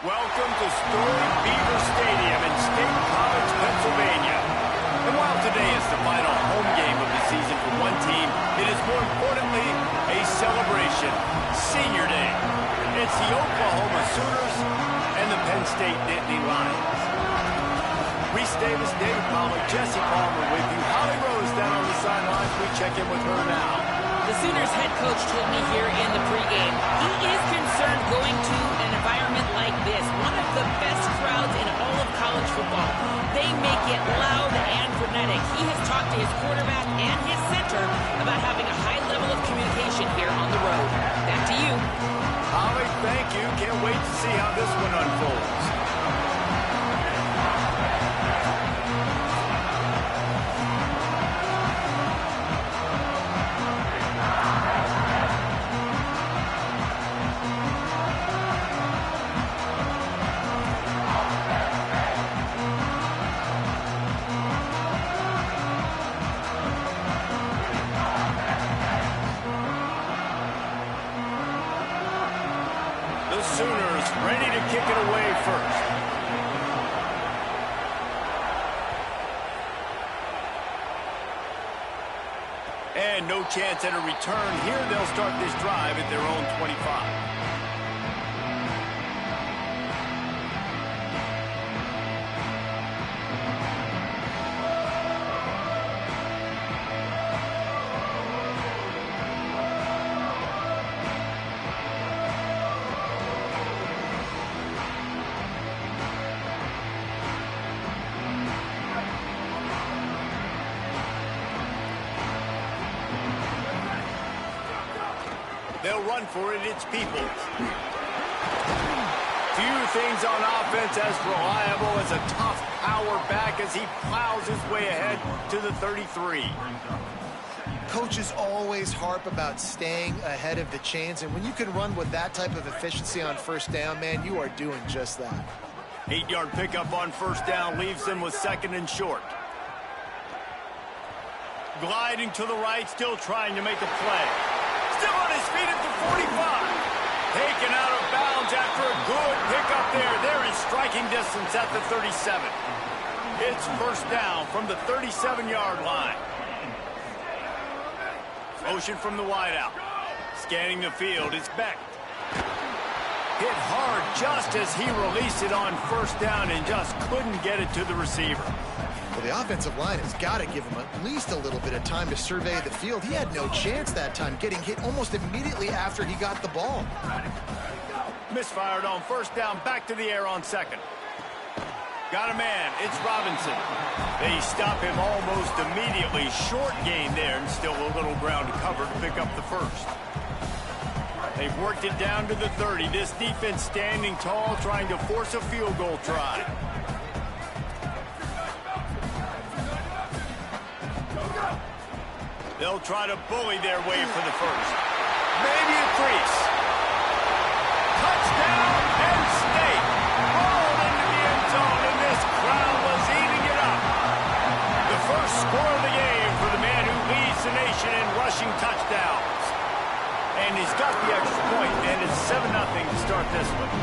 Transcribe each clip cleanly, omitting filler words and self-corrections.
Welcome to storied Beaver Stadium in State College, Pennsylvania. And while today is the final home game of the season for one team, it is more importantly a celebration, Senior Day. It's the Oklahoma Sooners and the Penn State Nittany Lions. Reese Davis, David Pollack, Jesse Palmer with you. Holly Rose down on the sidelines. We check in with her now. The Sooners head coach told me here in the pregame he is concerned going to an environment like this, one of the best crowds in all of college football. They make it loud and frenetic. He has talked to his quarterback and his center about having a high level of communication here on the road. Back to you. Holly, thank you. Can't wait to see how this one unfolds. Sooners ready to kick it away first. And no chance at a return here. They'll start this drive at their own 25. They'll run for it. It's Peoples. Few things on offense as reliable as a tough power back as he plows his way ahead to the 33. Coaches always harp about staying ahead of the chains, and when you can run with that type of efficiency on first down, man, you are doing just that. 8-yard pickup on first down leaves them with second and short. Gliding to the right, still trying to make a play. Still on his feet at the 45. Taken out of bounds after a good pickup there. They're in striking distance at the 37. It's first down from the 37-yard line. Motion from the wideout. Scanning the field, it's Beck. Hit hard just as he released it on first down and just couldn't get it to the receiver. Well, the offensive line has got to give him at least a little bit of time to survey the field. He had no chance that time, getting hit almost immediately after he got the ball. Misfired on first down, back to the air on second. Got a man, it's Robinson. They stop him almost immediately. Short gain there, and still a little ground to cover to pick up the first. They've worked it down to the 30. This defense standing tall, trying to force a field goal try. They'll try to bully their way for the first. Maybe a crease. Touchdown, Penn State. Rolled into the end zone, and this crowd was eating it up. The first score of the game for the man who leads the nation in rushing touchdowns. And he's got the extra point, and it's 7-0 to start this one.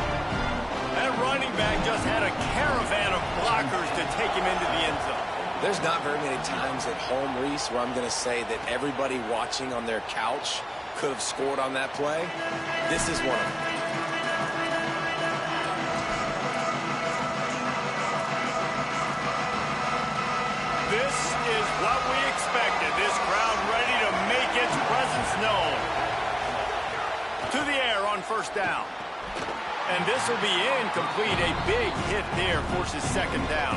That running back just had a caravan of blockers to take him into the end zone. There's not very many times at home, Reese, where I'm going to say that everybody watching on their couch could have scored on that play. This is one of them. This is what we expected. This crowd ready to make its presence known. To the air on first down. And this will be incomplete. A big hit there forces second down.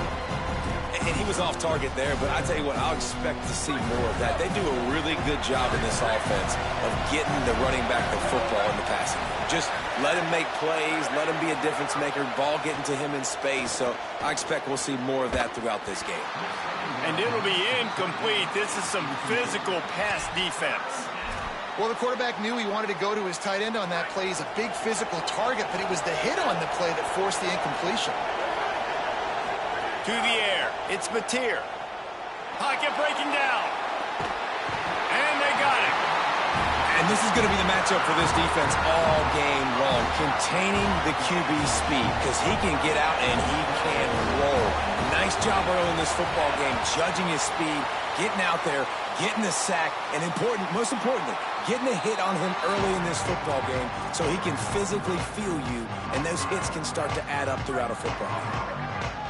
And he was off target there, but I tell you what, I'll expect to see more of that. They do a really good job in this offense of getting the running back the football in the passing game. Just let him make plays, let him be a difference maker, ball getting to him in space. So I expect we'll see more of that throughout this game. And it'll be incomplete. This is some physical pass defense. Well, the quarterback knew he wanted to go to his tight end on that play. He's a big physical target, but it was the hit on the play that forced the incompletion. To the air, it's Mateer. Pocket breaking down. And they got it. And this is going to be the matchup for this defense all game long, containing the QB's speed, because he can get out and he can roll. Nice job early in this football game, judging his speed, getting out there, getting the sack, and most importantly, getting a hit on him early in this football game so he can physically feel you, and those hits can start to add up throughout a football game.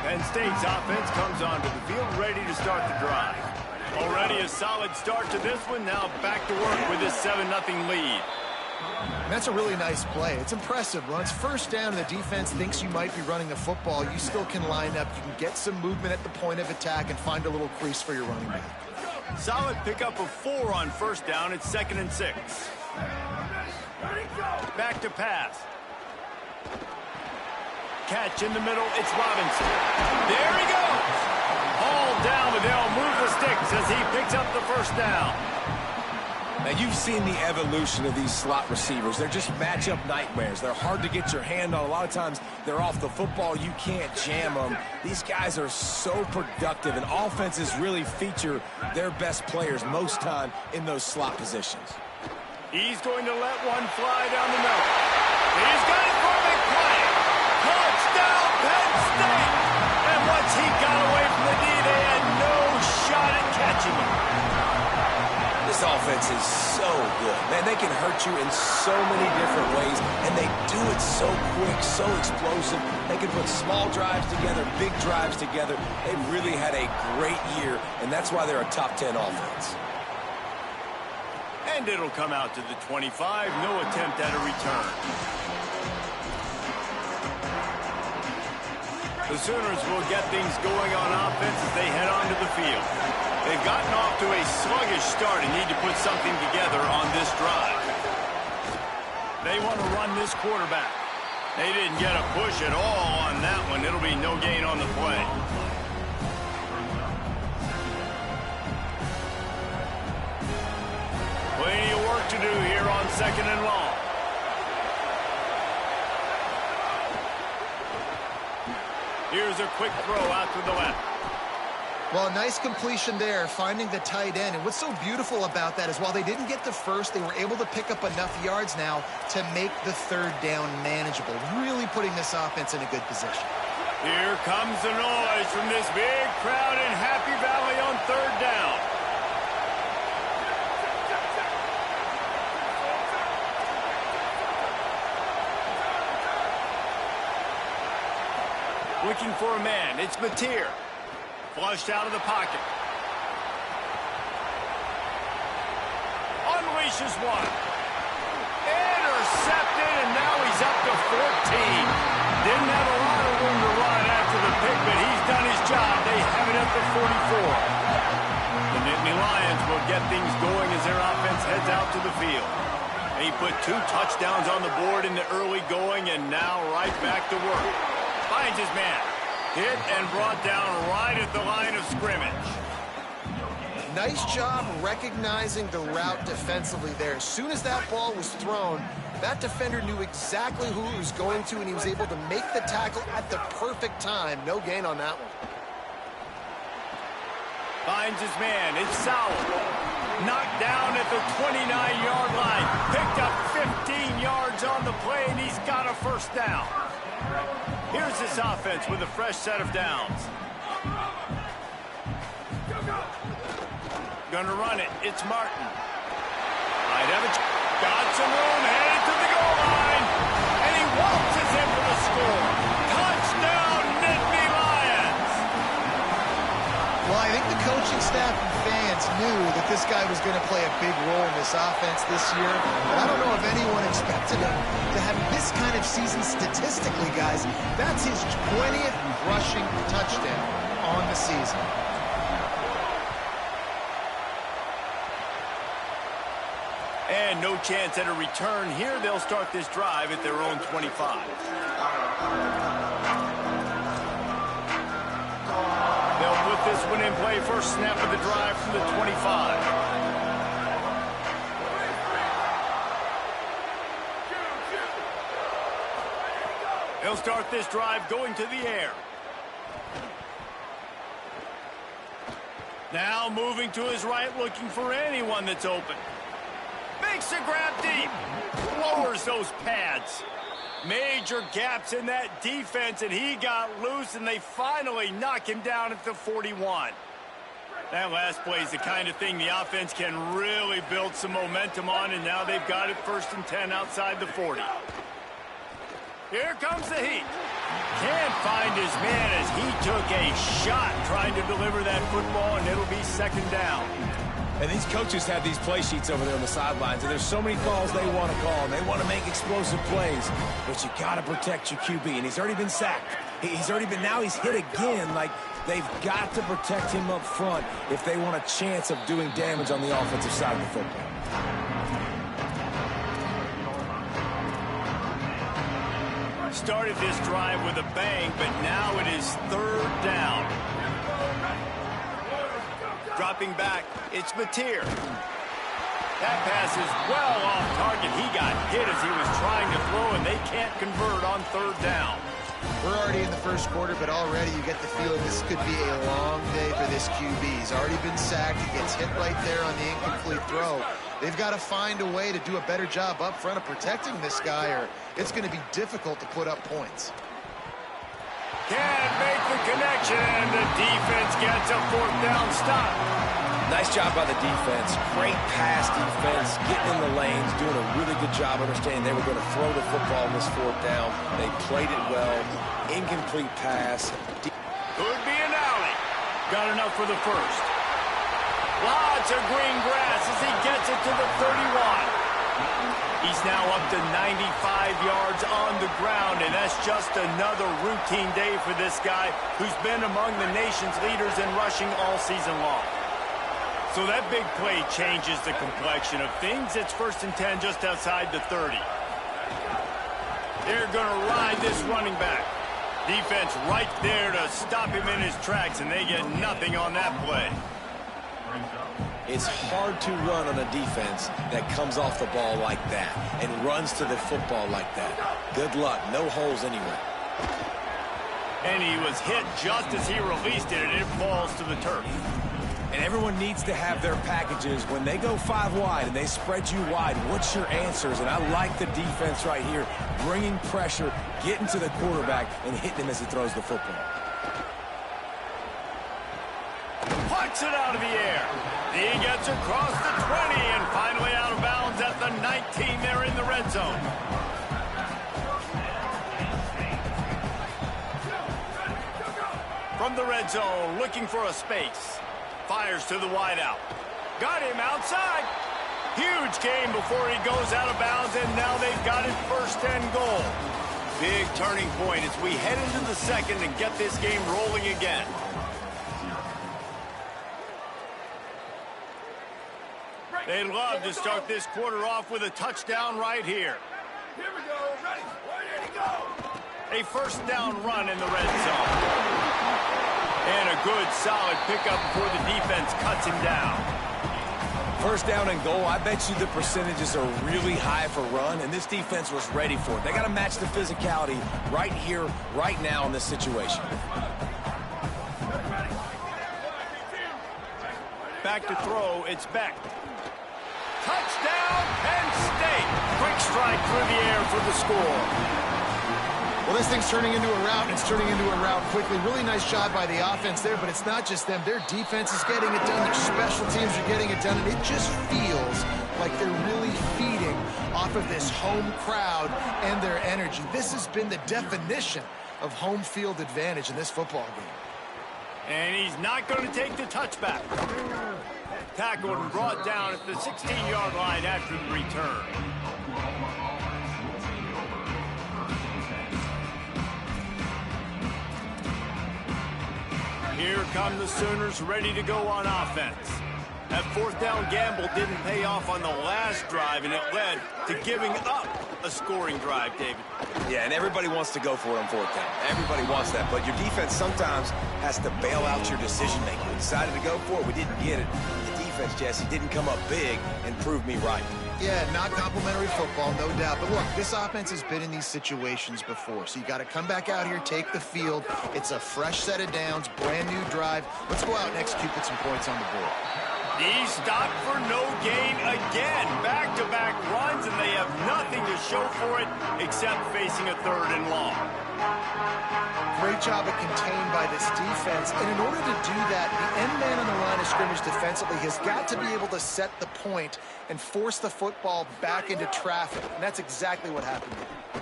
Penn State's offense comes onto the field ready to start the drive. Already a solid start to this one. Now back to work with this 7-0 lead. That's a really nice play. It's impressive. When it's first down and the defense thinks you might be running the football, you still can line up. You can get some movement at the point of attack and find a little crease for your running back. Solid pickup of 4 on first down. It's 2nd and 6. Back to pass. Catch in the middle. It's Robinson. There he goes. All down, but they'll move the sticks as he picks up the first down. Now, you've seen the evolution of these slot receivers. They're just matchup nightmares. They're hard to get your hand on. A lot of times, they're off the football. You can't jam them. These guys are so productive, and offenses really feature their best players most time in those slot positions. He's going to let one fly down the middle. He's got it for a big play. Touchdown, Penn State! And once he got away from the D, they had no shot at catching him. This offense is so good. Man, they can hurt you in so many different ways, and they do it so quick, so explosive. They can put small drives together, big drives together. They've really had a great year, and that's why they're a top 10 offense. And it'll come out to the 25. No attempt at a return. The Sooners will get things going on offense as they head onto the field. They've gotten off to a sluggish start and need to put something together on this drive. They want to run this quarterback. They didn't get a push at all on that one. It'll be no gain on the play. Plenty of work to do here on 2nd and long. Here's a quick throw out to the left. Well, a nice completion there, finding the tight end. And what's so beautiful about that is while they didn't get the first, they were able to pick up enough yards now to make the 3rd down manageable, really putting this offense in a good position. Here comes the noise from this big crowd in Happy Valley on 3rd down. Looking for a man. It's Mateer. Flushed out of the pocket. Unleashes one. Intercepted, and now he's up to 14. Didn't have a lot of room to run after the pick, but he's done his job. They have it at the 44. The Nittany Lions will get things going as their offense heads out to the field. He put 2 touchdowns on the board in the early going, and now right back to work. Finds his man. Hit and brought down right at the line of scrimmage. Nice job recognizing the route defensively there. As soon as that ball was thrown, that defender knew exactly who he was going to, and he was able to make the tackle at the perfect time. No gain on that one. Finds his man. It's Sowell. Knocked down at the 29-yard line. Picked up 15 yards on the play, and he's got a first down. Here's this offense with a fresh set of downs. Gonna run it. It's Martin. Got some room, headed to the goal line, and he waltzes in for the score. Touchdown, Nittany Lions! Well, I think the coaching staff and fans knew that this guy was going to play a big role in this offense this year. But I don't know if anyone expected him to have this kind of season statistically, guys. That's his 20th rushing touchdown on the season. And no chance at a return here. They'll start this drive at their own 25. They'll put this one in play. First snap of the drive from the 25. They'll start this drive going to the air. Now moving to his right, looking for anyone that's open. Big Makes the grab deep. Lowers those pads. Major gaps in that defense, and he got loose, and they finally knock him down at the 41. That last play is the kind of thing the offense can really build some momentum on, and now they've got it 1st and 10 outside the 40. Here comes the heat. Can't find his man as he took a shot trying to deliver that football, and it'll be 2nd down. And these coaches have these play sheets over there on the sidelines, and there's so many calls they want to call, and they want to make explosive plays. But you got to protect your QB, and he's already been sacked. Now he's hit again. Like, they've got to protect him up front if they want a chance of doing damage on the offensive side of the football. Started this drive with a bang, but now it is 3rd down. Dropping back, it's Mateer. That pass is well off target. He got hit as he was trying to throw, and they can't convert on 3rd down. We're already in the 1st quarter, but already you get the feeling this could be a long day for this QB. He's already been sacked. He gets hit right there on the incomplete throw. They've got to find a way to do a better job up front of protecting this guy, or it's going to be difficult to put up points. Can't make the connection, and the defense gets a 4th down stop. Nice job by the defense. Great pass defense, getting in the lanes, doing a really good job understanding they were going to throw the football in this 4th down. They played it well. Incomplete pass. Could be an alley. Got enough for the 1st. Lots of green grass as he gets it to the 31. He's now up to 95 yards on the ground, and that's just another routine day for this guy who's been among the nation's leaders in rushing all season long. So that big play changes the complexion of things. It's 1st and 10 just outside the 30. They're going to ride this running back. Defense right there to stop him in his tracks, and they get nothing on that play. It's hard to run on a defense that comes off the ball like that and runs to the football like that. Good luck. No holes anywhere. And he was hit just as he released it, and it falls to the turf. And everyone needs to have their packages. When they go 5 wide and they spread you wide, what's your answers? And I like the defense right here, bringing pressure, getting to the quarterback, and hitting him as he throws the football. Puts it out of the air. He gets across the 20 and finally out of bounds at the 19 there in the red zone. From the red zone, looking for a space. Fires to the wideout. Got him outside. Huge game before he goes out of bounds, and now they've got it 1st and goal. Big turning point as we head into the 2nd and get this game rolling again. They'd love to start this quarter off with a touchdown right here. Here we go. Ready? Ready to go. A 1st down run in the red zone. And a good, solid pickup before the defense cuts him down. 1st down and goal, I bet you the percentages are really high for run, and this defense was ready for it. They got to match the physicality right here, right now in this situation. Back to throw, it's Beck. Touchdown, Penn State. Quick strike through the air for the score. Well, this thing's turning into a rout, and it's turning into a rout quickly. Really nice job by the offense there, but it's not just them. Their defense is getting it done. Their special teams are getting it done, and it just feels like they're really feeding off of this home crowd and their energy. This has been the definition of home field advantage in this football game. And he's not going to take the touchback. Tackled and brought down at the 16-yard line after the return. Here come the Sooners ready to go on offense. That 4th down gamble didn't pay off on the last drive, and it led to giving up a scoring drive, David. Yeah, and everybody wants to go for it on 4th down. Everybody wants that, but your defense sometimes has to bail out your decision-making. We decided to go for it. We didn't get it. The defense, Jesse, didn't come up big and prove me right. Yeah, not complimentary football, no doubt. But look, this offense has been in these situations before. So you got to come back out here, take the field. It's a fresh set of downs, brand new drive. Let's go out and execute, put some points on the board. He's stopped for no gain again. Back-to-back runs, and they have nothing to show for it except facing a 3rd and long. Great job of contained by this defense. And in order to do that, the end man on the line of scrimmage defensively has got to be able to set the point and force the football back into traffic. And that's exactly what happened here.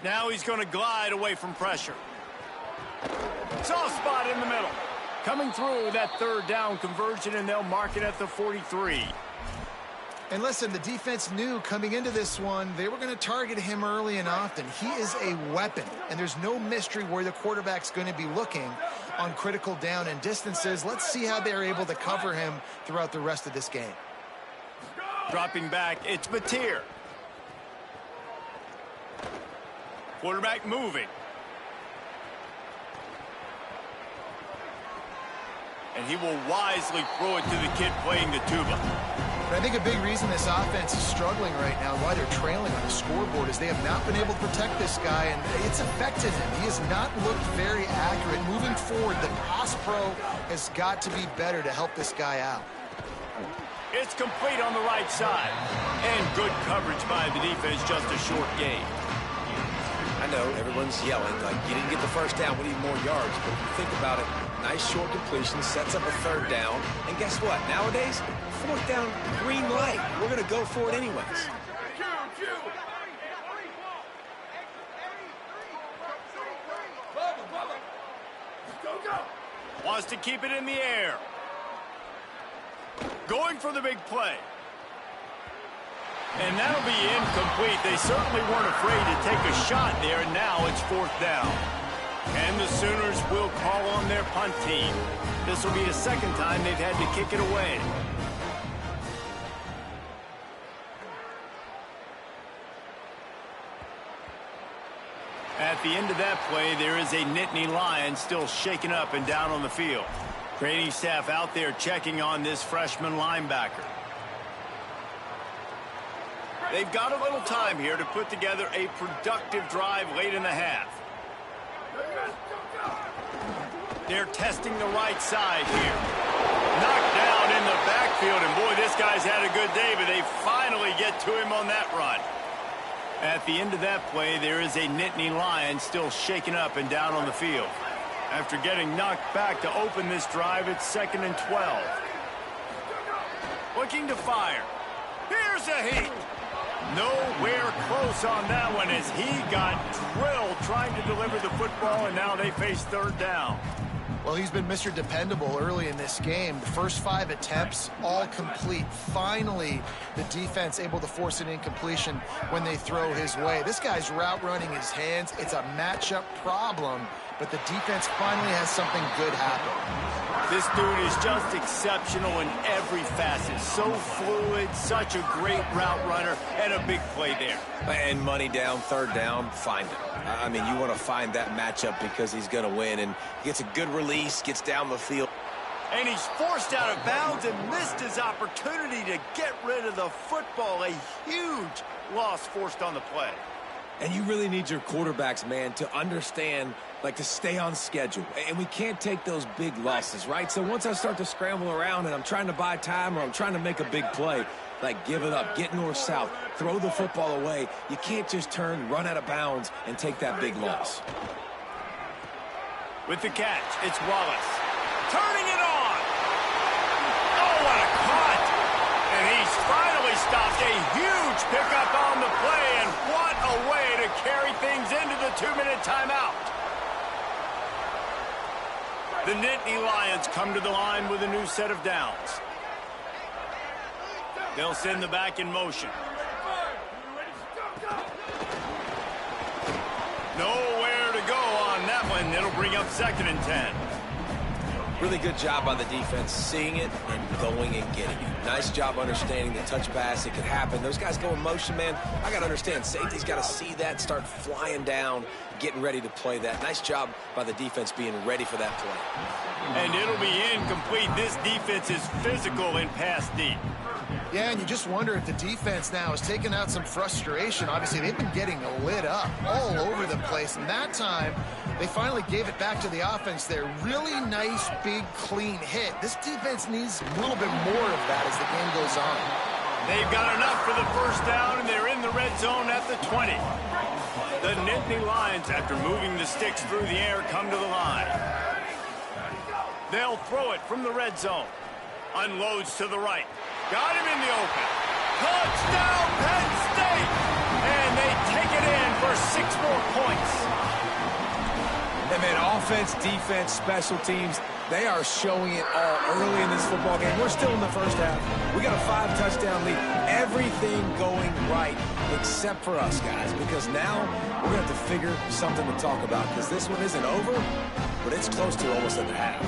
Now he's going to glide away from pressure. Soft spot in the middle. Coming through that 3rd down conversion, and they'll mark it at the 43. And listen, the defense knew coming into this one, they were going to target him early and often. He is a weapon, and there's no mystery where the quarterback's going to be looking on critical down and distances. Let's see how they're able to cover him throughout the rest of this game. Dropping back, it's Mateer. Quarterback moving. And he will wisely throw it to the kid playing the tuba. But I think a big reason this offense is struggling right now, why they're trailing on the scoreboard, is they have not been able to protect this guy, and it's affected him. He has not looked very accurate. Moving forward, the pass pro has got to be better to help this guy out. It's complete on the right side. And good coverage by the defense, just a short gain. I know everyone's yelling, like, you didn't get the first down, we need more yards. But if you think about it, nice short completion, sets up a 3rd down. And guess what? Nowadays, 4th down, green light. We're going to go for it anyways. Wants to keep it in the air. Going for the big play. And that'll be incomplete. They certainly weren't afraid to take a shot there, and now it's 4th down. And the Sooners will call on their punt team. This will be the 2nd time they've had to kick it away. At the end of that play, there is a Nittany Lion still shaken up and down on the field. Training staff out there checking on this freshman linebacker. They've got a little time here to put together a productive drive late in the half. They're testing the right side here. Knocked down in the backfield, and boy, this guy's had a good day, but they finally get to him on that run. At the end of that play, there is a Nittany Lion still shaken up and down on the field. After getting knocked back to open this drive, it's 2nd and 12. Looking to fire. Here's a heat. Nowhere close on that one as he got drilled trying to deliver the football, and now they face 3rd down. Well, he's been Mr. Dependable early in this game. The first 5 attempts, all complete. Finally, the defense able to force an incompletion when they throw his way. This guy's route running his hands. It's a matchup problem, but the defense finally has something good happen. This dude is just exceptional in every facet. So fluid, such a great route runner, and a big play there. And money down, 3rd down, find him. I mean, you want to find that matchup because he's going to win, and he gets a good release, gets down the field. And he's forced out of bounds and missed his opportunity to get rid of the football. A huge loss forced on the play. And you really need your quarterbacks, man, to understand, like, to stay on schedule. And we can't take those big losses, right? So once I start to scramble around and I'm trying to buy time or I'm trying to make a big play, like, give it up, get north-south, throw the football away. You can't just turn, run out of bounds, and take that big loss. With the catch, it's Wallace. Turning it on. Oh, what a cut. And he's finally stopped. A huge pickup on the play, and what a way to carry things into the 2-minute timeout. The Nittany Lions come to the line with a new set of downs. They'll send the back in motion. Nowhere to go on that one. It'll bring up 2nd and 10. Really good job by the defense, seeing it and going and getting it. Nice job understanding the touch pass. It could happen. Those guys go in motion, man. I got to understand, safety's got to see that, start flying down, getting ready to play that. Nice job by the defense being ready for that play. And it'll be incomplete. This defense is physical in pass deep. Yeah, and you just wonder if the defense now has taken out some frustration. Obviously, they've been getting lit up all over the place, and that time they finally gave it back to the offense there. Really nice, big, clean hit. This defense needs a little bit more of that as the game goes on. They've got enough for the first down, and they're in the red zone at the 20. The Nittany Lions, after moving the sticks through the air, come to the line. They'll throw it from the red zone. Unloads to the right. Got him in the open. Touchdown, Penn State! And they take it in for 6 more points. And man, offense, defense, special teams, they are showing it all early in this football game. We're still in the first half. We got a 5-touchdown lead. Everything going right except for us, guys, because now we're going to have to figure something to talk about because this one isn't over, but it's close to almost at the half.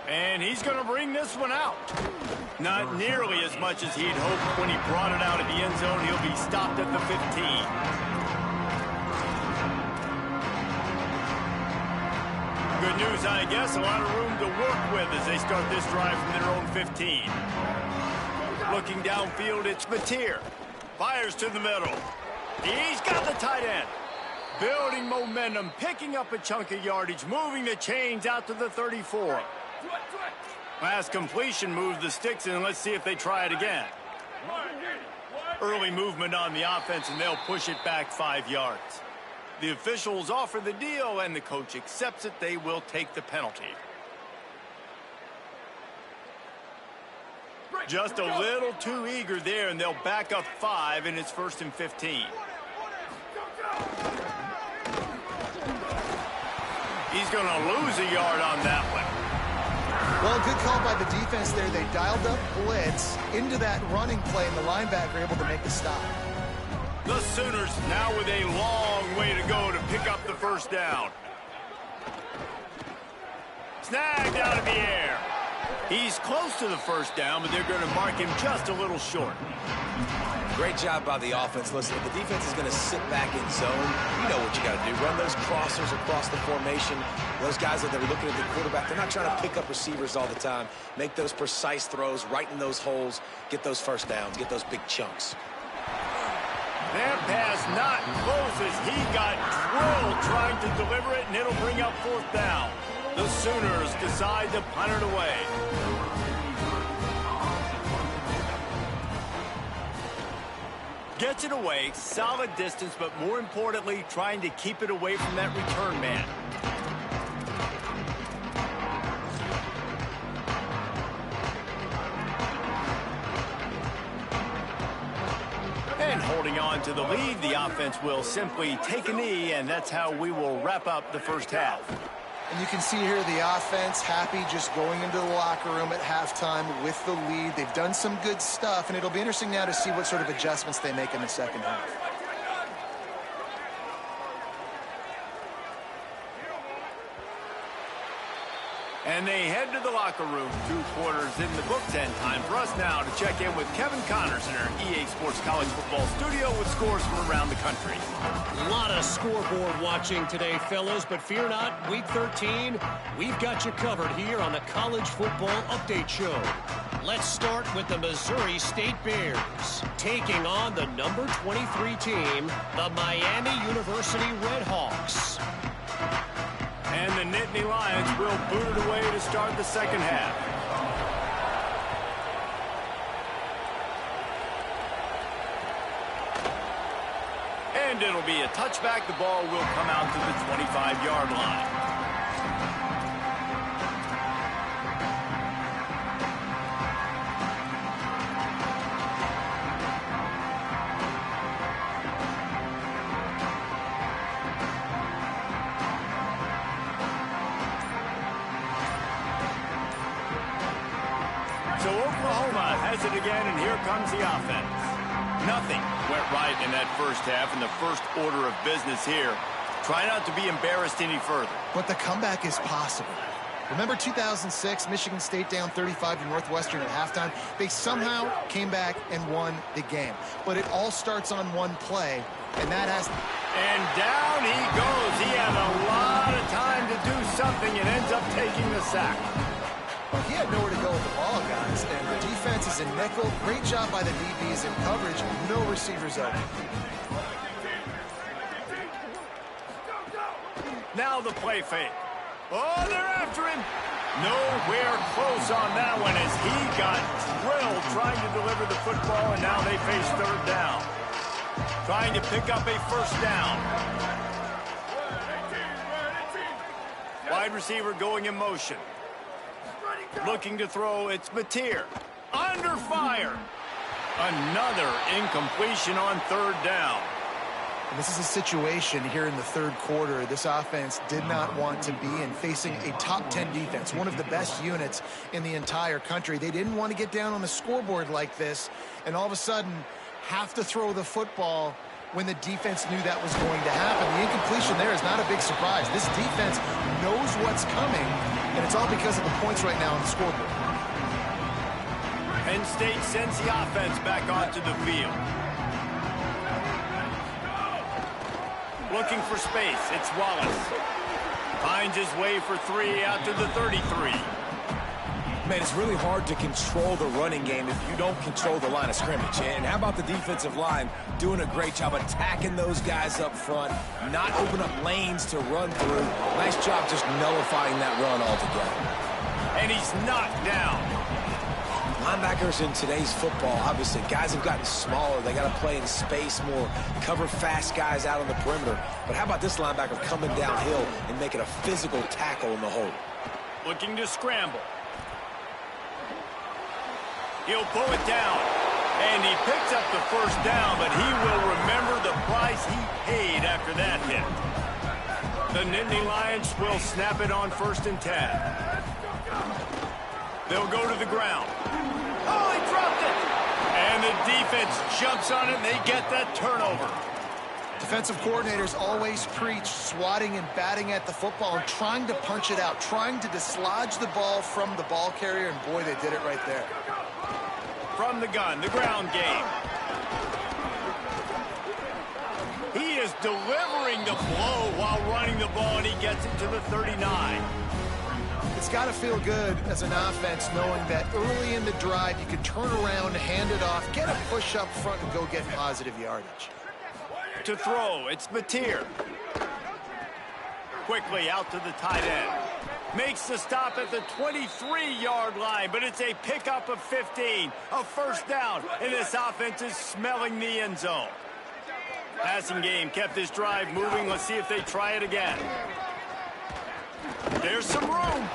And he's going to bring this one out. Not nearly as much as he'd hoped when he brought it out of the end zone. He'll be stopped at the 15. Good news, I guess. A lot of room to work with as they start this drive from their own 15. Looking downfield, it's Mateer. Fires to the middle. He's got the tight end. Building momentum, picking up a chunk of yardage, moving the chains out to the 34. Last completion moves the sticks, and let's see if they try it again. Early movement on the offense, and they'll push it back 5 yards. The officials offer the deal, and the coach accepts it. They will take the penalty. Just a little too eager there, and they'll back up 5, and it's 1st and 15. He's going to lose a yard on that one. Well, good call by the defense there. They dialed up blitz into that running play, and the linebacker able to make the stop. The Sooners now with a long way to go to pick up the first down. Snagged out of the air. He's close to the first down, but they're going to mark him just a little short. Great job by the offense. Listen, if the defense is going to sit back in zone, you know what you got to do. Run those crossers across the formation. Those guys that are looking at the quarterback, they're not trying to pick up receivers all the time. Make those precise throws, right in those holes, get those first downs, get those big chunks. That pass not close as he got drilled trying to deliver it, and it'll bring up 4th down. The Sooners decide to punt it away. Gets it away, solid distance, but more importantly, trying to keep it away from that return man. And holding on to the lead, the offense will simply take a knee, and that's how we will wrap up the first half. And you can see here the offense happy just going into the locker room at halftime with the lead. They've done some good stuff, and it'll be interesting now to see what sort of adjustments they make in the second half. And they head to the locker room. 2 quarters in the books, and time for us now to check in with Kevin Connors in our EA Sports College Football studio with scores from around the country. A lot of scoreboard watching today, fellas, but fear not, Week 13, we've got you covered here on the College Football Update Show. Let's start with the Missouri State Bears, taking on the number 23 team, the Miami University Redhawks. And the Nittany Lions will boot it away to start the second half. And it'll be a touchback. The ball will come out to the 25-yard line. So Oklahoma has it again, and here comes the offense. Nothing went right in that first half, and the first order of business here. Try not to be embarrassed any further. But the comeback is possible. Remember 2006, Michigan State down 35 to Northwestern at halftime? They somehow came back and won the game. But it all starts on one play, and that has... And down he goes. He had a lot of time to do something and ends up taking the sack. Well, he had nowhere to go with the ball, guys, and the defense is in nickel. Great job by the DBs in coverage. No receivers open. Now the play fake. Oh, they're after him. Nowhere close on that one as he got drilled trying to deliver the football, and now they face third down. Trying to pick up a first down. Wide receiver going in motion. Looking to throw, it's Mateer. Under fire. Another incompletion on third down. And this is a situation here in the third quarter this offense did not want to be in, facing a top 10 defense, one of the best units in the entire country. They didn't want to get down on the scoreboard like this and all of a sudden have to throw the football when the defense knew that was going to happen. The incompletion there is not a big surprise. This defense knows what's coming, and it's all because of the points right now on the scoreboard. Penn State sends the offense back onto the field. Looking for space, it's Wallace. Finds his way for three out to the 33. Man, it's really hard to control the running game if you don't control the line of scrimmage. And how about the defensive line doing a great job attacking those guys up front, not open up lanes to run through. Nice job just nullifying that run altogether. And he's knocked down. Linebackers in today's football, obviously, guys have gotten smaller. They got to play in space more, cover fast guys out on the perimeter. But how about this linebacker coming downhill and making a physical tackle in the hole? Looking to scramble. He'll pull it down. And he picks up the first down, but he will remember the price he paid after that hit. The Nittany Lions will snap it on 1st and 10. They'll go to the ground. Oh, he dropped it! And the defense jumps on it, and they get that turnover. Defensive coordinators always preach swatting and batting at the football and trying to punch it out, trying to dislodge the ball from the ball carrier, and boy, they did it right there. From the gun, the ground game. He is delivering the blow while running the ball, and he gets it to the 39. It's got to feel good as an offense knowing that early in the drive you can turn around, hand it off, get a push up front, and go get positive yardage. To throw, it's Mateer. Quickly out to the tight end. Makes the stop at the 23-yard line, but it's a pickup of 15, a first down, and this offense is smelling the end zone. Passing game kept this drive moving. Let's see if they try it again. There's some room.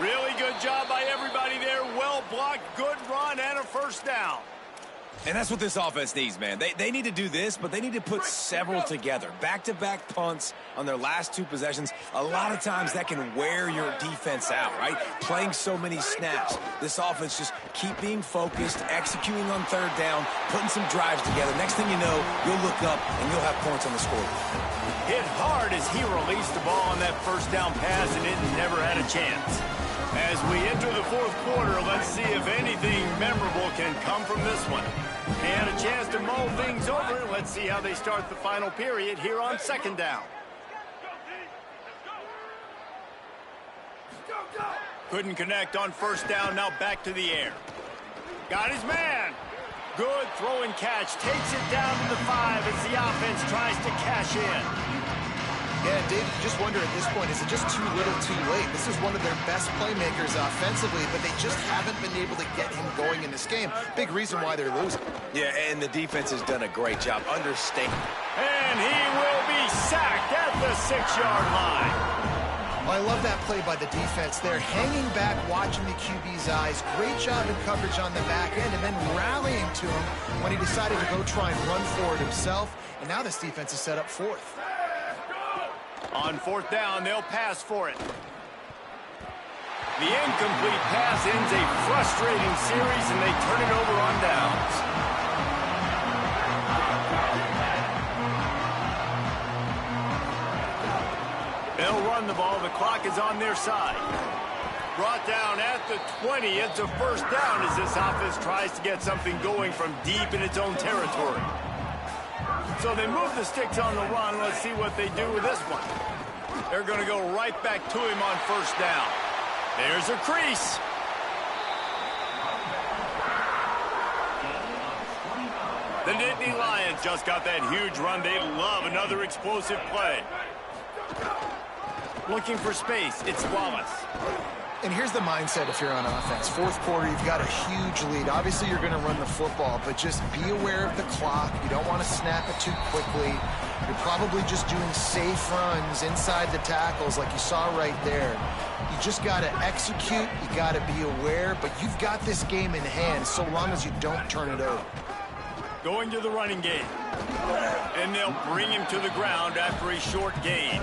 Really good job by everybody there. Well blocked, good run, and a first down. And that's what this offense needs, man. They need to do this, but they need to put several together. Back-to-back punts on their last two possessions. A lot of times that can wear your defense out, right? Playing so many snaps. This offense just keep being focused, executing on third down, putting some drives together. Next thing you know, you'll look up and you'll have points on the scoreboard. Hit hard as he released the ball on that first down pass, and it never had a chance. As we enter the fourth quarter, let's see if anything memorable can come from this one. And a chance to mull things over. Let's see how they start the final period here on 2nd down. Couldn't connect on 1st down, now back to the air. Got his man. Good throw and catch. Takes it down to the 5 as the offense tries to cash in. Yeah, Dave, you just wonder at this point, is it just too little too late? This is one of their best playmakers offensively, but they just haven't been able to get him going in this game. Big reason why they're losing. Yeah, and the defense has done a great job understanding. And he will be sacked at the 6-yard line. Well, I love that play by the defense there. Hanging back, watching the QB's eyes. Great job in coverage on the back end, and then rallying to him when he decided to go try and run for it himself. And now this defense is set up 4th. On 4th down, they'll pass for it. The incomplete pass ends a frustrating series, and they turn it over on downs. they'll run the ball. The clock is on their side. Brought down at the 20. It's a first down as this offense tries to get something going from deep in its own territory. So they move the sticks on the run. Let's see what they do with this one. They're going to go right back to him on first down. There's a crease. The Nittany Lions just got that huge run. They love another explosive play. Looking for space. It's Wallace. And here's the mindset if you're on offense. Fourth quarter, you've got a huge lead. Obviously, you're going to run the football, but just be aware of the clock. You don't want to snap it too quickly. You're probably just doing safe runs inside the tackles like you saw right there. You just got to execute. You got to be aware, but you've got this game in hand so long as you don't turn it over. Going to the running game. And they'll bring him to the ground after a short gain.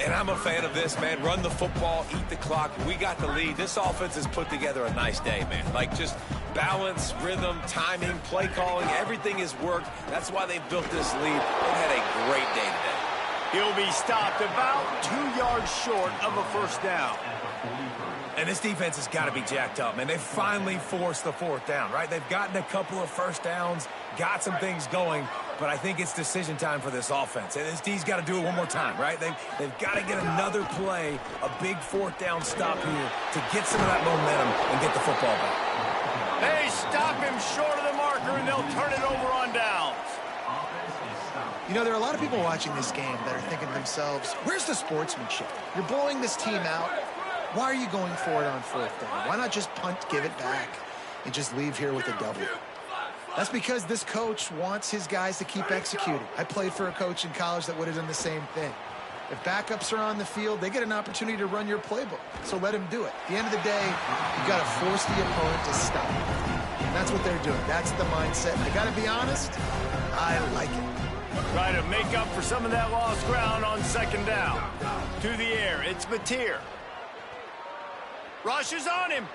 And I'm a fan of this, man. Run the football, eat the clock. We got the lead. This offense has put together a nice day, man. Like, just balance, rhythm, timing, play calling, everything has worked. That's why they've built this lead. They've had a great day today. He'll be stopped about 2 yards short of a first down. And this defense has got to be jacked up, man. They finally forced the fourth down, right? They've gotten a couple of first downs, got some things going, but I think it's decision time for this offense. And this D's got to do it one more time, right? They've got to get another play, a big fourth down stop here to get some of that momentum and get the football back. They stop him short of the marker, and they'll turn it over on downs. You know, there are a lot of people watching this game that are thinking to themselves, where's the sportsmanship? You're blowing this team out. Why are you going for it on fourth down? Why not just punt, give it back, and just leave here with a W? That's because this coach wants his guys to keep executing. I played for a coach in college that would have done the same thing. If backups are on the field, they get an opportunity to run your playbook, so let him do it. At the end of the day, you've got to force the opponent to stop. And that's what they're doing. That's the mindset. I got to be honest, I like it. Try to make up for some of that lost ground on second down. To the air, it's Mateer. Rushes on him.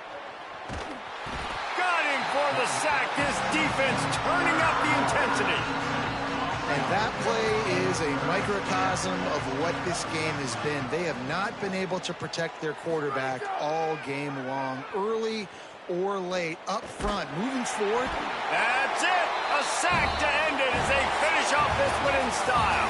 Got him for the sack. This defense turning up the intensity. And that play is a microcosm of what this game has been. They have not been able to protect their quarterback all game long, early or late, up front, moving forward. That's it. A sack to end it as they finish off this one in style.